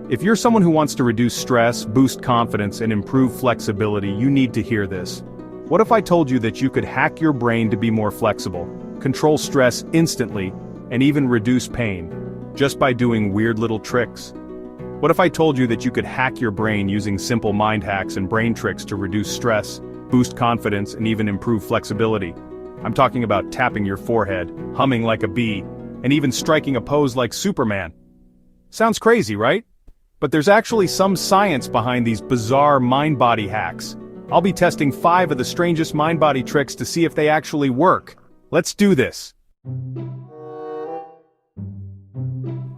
If you're someone who wants to reduce stress, boost confidence, and improve flexibility, you need to hear this. What if I told you that you could hack your brain to be more flexible, control stress instantly, and even reduce pain, just by doing weird little tricks? What if I told you that you could hack your brain using simple mind hacks and brain tricks to reduce stress, boost confidence, and even improve flexibility? I'm talking about tapping your forehead, humming like a bee, and even striking a pose like Superman. Sounds crazy, right? But there's actually some science behind these bizarre mind-body hacks. I'll be testing 5 of the strangest mind-body tricks to see if they actually work. Let's do this.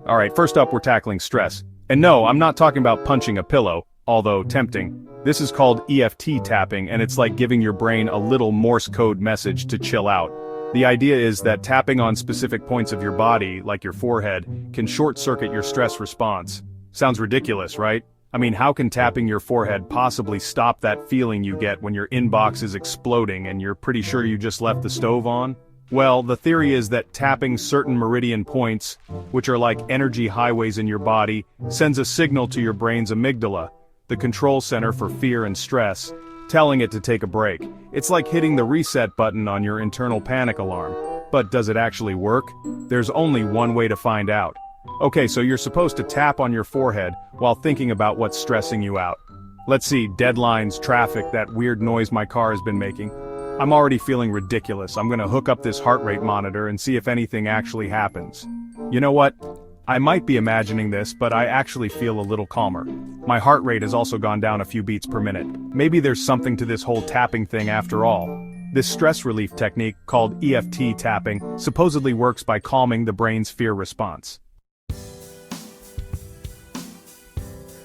Alright, first up we're tackling stress. And no, I'm not talking about punching a pillow, although tempting. This is called EFT tapping, and it's like giving your brain a little Morse code message to chill out. The idea is that tapping on specific points of your body, like your forehead, can short-circuit your stress response. Sounds ridiculous, right? I mean, how can tapping your forehead possibly stop that feeling you get when your inbox is exploding and you're pretty sure you just left the stove on? Well, the theory is that tapping certain meridian points, which are like energy highways in your body, sends a signal to your brain's amygdala, the control center for fear and stress, telling it to take a break. It's like hitting the reset button on your internal panic alarm. But does it actually work? There's only one way to find out. Okay, so you're supposed to tap on your forehead while thinking about what's stressing you out. Let's see, deadlines, traffic, that weird noise my car has been making. I'm already feeling ridiculous. I'm gonna hook up this heart rate monitor and see if anything actually happens. You know what? I might be imagining this, but I actually feel a little calmer. My heart rate has also gone down a few beats per minute. Maybe there's something to this whole tapping thing after all. This stress relief technique, called EFT tapping, supposedly works by calming the brain's fear response.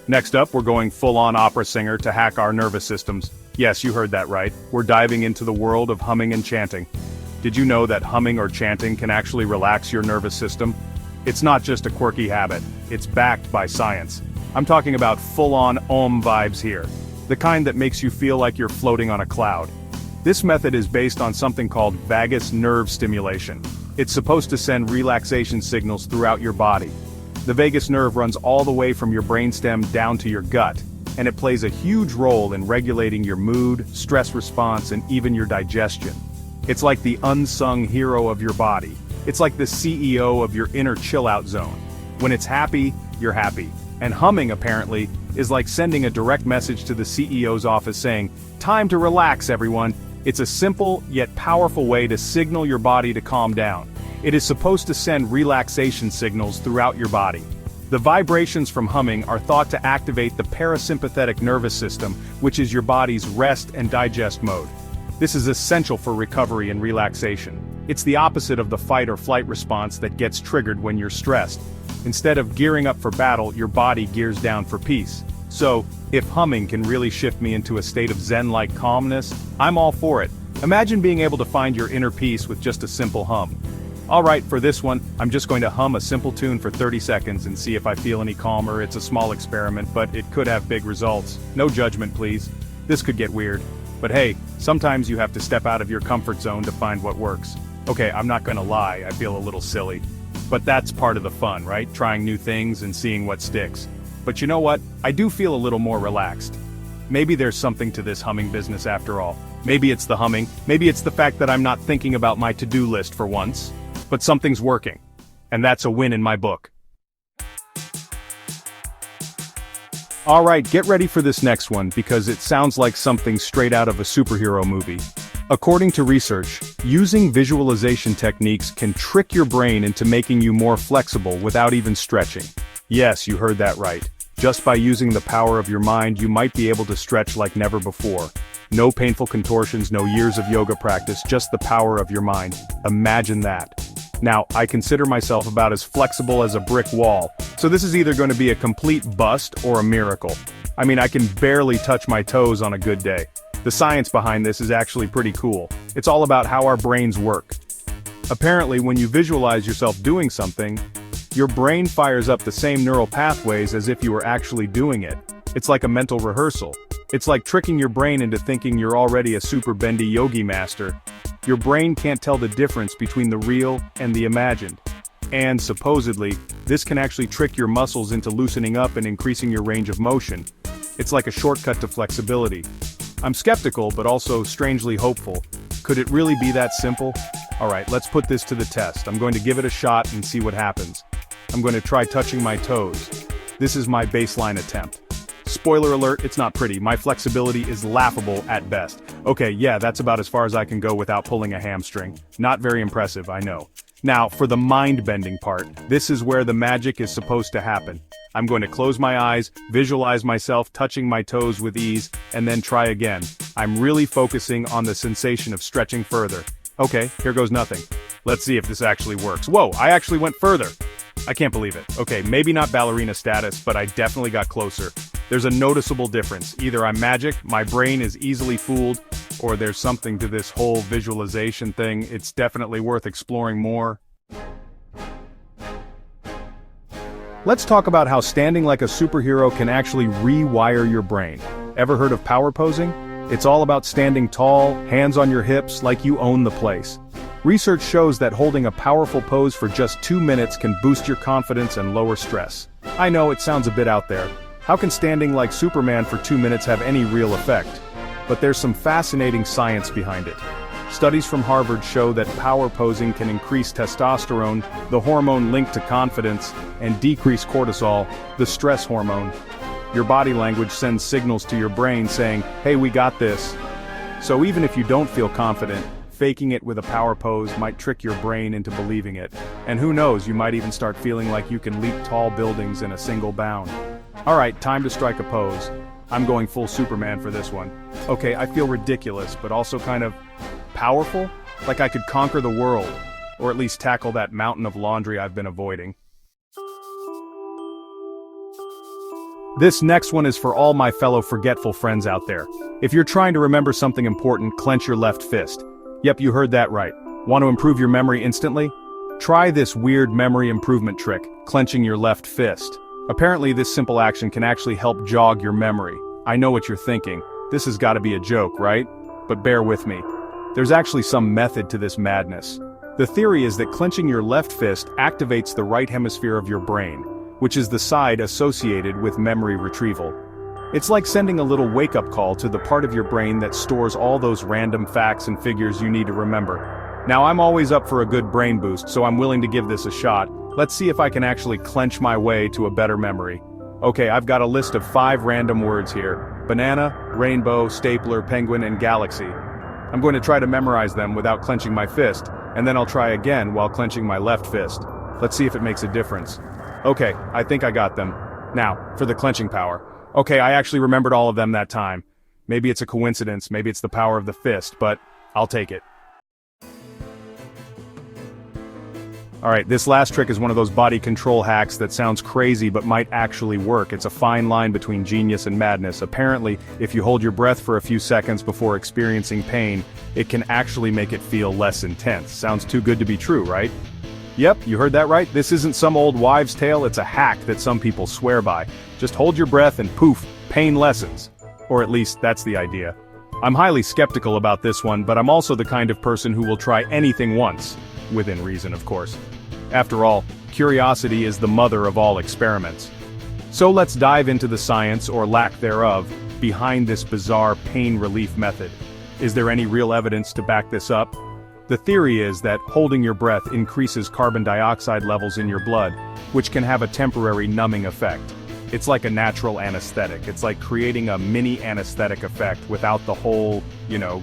Next up, we're going full-on opera singer to hack our nervous systems. Yes, you heard that right. We're diving into the world of humming and chanting. Did you know that humming or chanting can actually relax your nervous system? It's not just a quirky habit, it's backed by science. I'm talking about full-on Om vibes here, the kind that makes you feel like you're floating on a cloud. This method is based on something called vagus nerve stimulation. It's supposed to send relaxation signals throughout your body. The vagus nerve runs all the way from your brainstem down to your gut, and it plays a huge role in regulating your mood, stress response, and even your digestion. It's like the unsung hero of your body. It's like the CEO of your inner chill-out zone. When it's happy, you're happy. And humming, apparently, is like sending a direct message to the CEO's office saying, "Time to relax, everyone." It's a simple, yet powerful way to signal your body to calm down. It is supposed to send relaxation signals throughout your body. The vibrations from humming are thought to activate the parasympathetic nervous system, which is your body's rest and digest mode. This is essential for recovery and relaxation. It's the opposite of the fight or flight response that gets triggered when you're stressed. Instead of gearing up for battle, your body gears down for peace. So, if humming can really shift me into a state of zen-like calmness, I'm all for it. Imagine being able to find your inner peace with just a simple hum. Alright, for this one, I'm just going to hum a simple tune for 30 seconds and see if I feel any calmer. It's a small experiment, but it could have big results. No judgment, please. This could get weird. But hey, sometimes you have to step out of your comfort zone to find what works. Okay, I'm not gonna lie, I feel a little silly. But that's part of the fun, right? Trying new things and seeing what sticks. But you know what? I do feel a little more relaxed. Maybe there's something to this humming business after all. Maybe it's the humming, maybe it's the fact that I'm not thinking about my to-do list for once. But something's working. And that's a win in my book. Alright, get ready for this next one because it sounds like something straight out of a superhero movie. According to research, using visualization techniques can trick your brain into making you more flexible without even stretching. Yes, you heard that right. Just by using the power of your mind, you might be able to stretch like never before. No painful contortions, no years of yoga practice, just the power of your mind. Imagine that. Now, I consider myself about as flexible as a brick wall, so this is either going to be a complete bust or a miracle. I mean, I can barely touch my toes on a good day. The science behind this is actually pretty cool. It's all about how our brains work. Apparently, when you visualize yourself doing something, your brain fires up the same neural pathways as if you were actually doing it. It's like a mental rehearsal. It's like tricking your brain into thinking you're already a super bendy yogi master. Your brain can't tell the difference between the real and the imagined. And supposedly, this can actually trick your muscles into loosening up and increasing your range of motion. It's like a shortcut to flexibility. I'm skeptical but also strangely hopeful. Could it really be that simple? Alright, let's put this to the test. I'm going to give it a shot and see what happens. I'm going to try touching my toes. This is my baseline attempt. Spoiler alert, it's not pretty. My flexibility is laughable at best. Okay, yeah, that's about as far as I can go without pulling a hamstring. Not very impressive, I know. Now, for the mind-bending part, this is where the magic is supposed to happen. I'm going to close my eyes, visualize myself touching my toes with ease, and then try again. I'm really focusing on the sensation of stretching further. Okay, here goes nothing. Let's see if this actually works. Whoa, I actually went further. I can't believe it. Okay, maybe not ballerina status, but I definitely got closer. There's a noticeable difference. Either I'm magic, my brain is easily fooled, or there's something to this whole visualization thing. It's definitely worth exploring more. Let's talk about how standing like a superhero can actually rewire your brain. Ever heard of power posing? It's all about standing tall, hands on your hips, like you own the place. Research shows that holding a powerful pose for just 2 minutes can boost your confidence and lower stress. I know it sounds a bit out there. How can standing like Superman for 2 minutes have any real effect? But there's some fascinating science behind it. Studies from Harvard show that power posing can increase testosterone, the hormone linked to confidence, and decrease cortisol, the stress hormone. Your body language sends signals to your brain saying, hey, we got this. So even if you don't feel confident, faking it with a power pose might trick your brain into believing it. And who knows, you might even start feeling like you can leap tall buildings in a single bound. Alright, time to strike a pose. I'm going full Superman for this one. Okay, I feel ridiculous, but also kind of powerful? Like I could conquer the world, or at least tackle that mountain of laundry I've been avoiding. This next one is for all my fellow forgetful friends out there. If you're trying to remember something important, clench your left fist. Yep, you heard that right. Want to improve your memory instantly? Try this weird memory improvement trick, clenching your left fist. Apparently this simple action can actually help jog your memory. I know what you're thinking. This has got to be a joke, right? But bear with me. There's actually some method to this madness. The theory is that clenching your left fist activates the right hemisphere of your brain, which is the side associated with memory retrieval. It's like sending a little wake-up call to the part of your brain that stores all those random facts and figures you need to remember. Now I'm always up for a good brain boost, so I'm willing to give this a shot. Let's see if I can actually clench my way to a better memory. Okay, I've got a list of 5 random words here. Banana, rainbow, stapler, penguin, and galaxy. I'm going to try to memorize them without clenching my fist, and then I'll try again while clenching my left fist. Let's see if it makes a difference. Okay, I think I got them. Now, for the clenching power. Okay, I actually remembered all of them that time. Maybe it's a coincidence, maybe it's the power of the fist, but I'll take it. Alright, this last trick is one of those body control hacks that sounds crazy but might actually work. It's a fine line between genius and madness. Apparently, if you hold your breath for a few seconds before experiencing pain, it can actually make it feel less intense. Sounds too good to be true, right? Yep, you heard that right. This isn't some old wives' tale, it's a hack that some people swear by. Just hold your breath and poof, pain lessens. Or at least, that's the idea. I'm highly skeptical about this one, but I'm also the kind of person who will try anything once. Within reason, of course. After all, curiosity is the mother of all experiments. So let's dive into the science, or lack thereof, behind this bizarre pain relief method. Is there any real evidence to back this up? The theory is that holding your breath increases carbon dioxide levels in your blood, which can have a temporary numbing effect. It's like a natural anesthetic. It's like creating a mini anesthetic effect without the whole,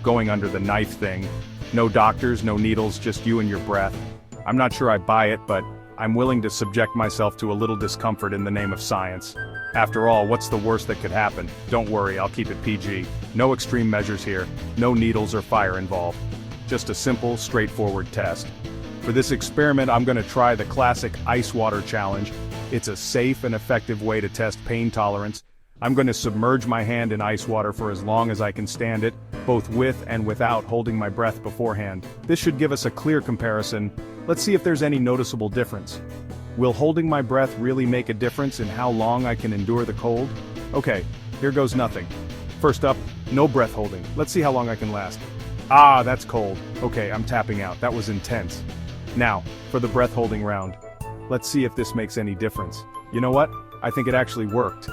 going under the knife thing. No doctors, no needles, just you and your breath. I'm not sure I buy it, but I'm willing to subject myself to a little discomfort in the name of science. After all, what's the worst that could happen? Don't worry, I'll keep it PG. No extreme measures here, no needles or fire involved. Just a simple, straightforward test. For this experiment, I'm going to try the classic ice water challenge. It's a safe and effective way to test pain tolerance. I'm going to submerge my hand in ice water for as long as I can stand it, both with and without holding my breath beforehand. This should give us a clear comparison. Let's see if there's any noticeable difference. Will holding my breath really make a difference in how long I can endure the cold? Okay, here goes nothing. First up, no breath holding. Let's see how long I can last. Ah, that's cold. Okay, I'm tapping out. That was intense. Now, for the breath holding round. Let's see if this makes any difference. You know what? I think it actually worked.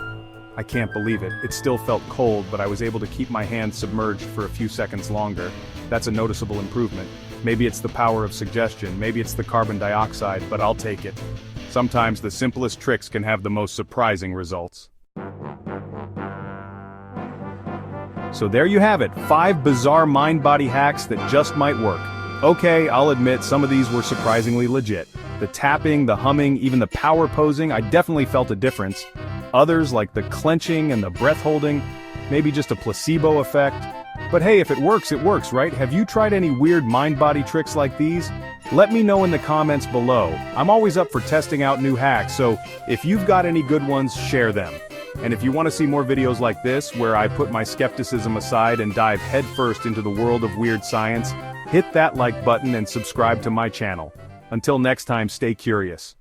I can't believe it. It still felt cold, but I was able to keep my hands submerged for a few seconds longer. That's a noticeable improvement. Maybe it's the power of suggestion, maybe it's the carbon dioxide, but I'll take it. Sometimes the simplest tricks can have the most surprising results. So there you have it, 5 bizarre mind-body hacks that just might work. Okay, I'll admit some of these were surprisingly legit. The tapping, the humming, even the power posing, I definitely felt a difference. Others, like the clenching and the breath holding, maybe just a placebo effect. But hey, if it works, right? Have you tried any weird mind-body tricks like these? Let me know in the comments below. I'm always up for testing out new hacks, so if you've got any good ones, share them. And if you want to see more videos like this, where I put my skepticism aside and dive headfirst into the world of weird science, hit that like button and subscribe to my channel. Until next time, stay curious.